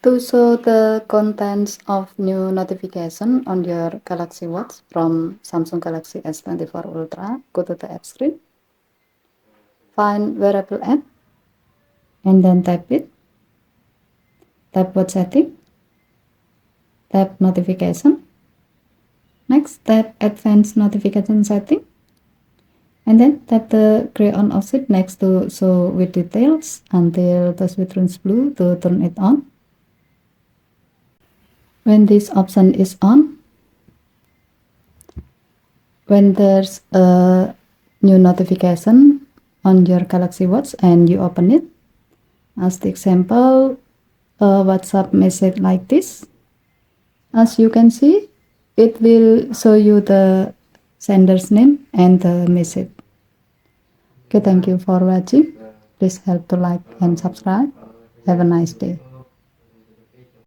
To show the contents of new notification on your Galaxy Watch from Samsung Galaxy S24 Ultra, go to the app screen, find wearable app, and then tap it, tap watch setting, tap notification, next tap advanced notification setting, and then tap the gray on off switch next to show with details until the switch turns blue to turn it on. When this option is on, when there's a new notification on your Galaxy Watch and you open it, as the example, a WhatsApp message like this, as you can see, it will show you the sender's name and the message. Okay, thank you for watching. Please help to like and subscribe. Have a nice day.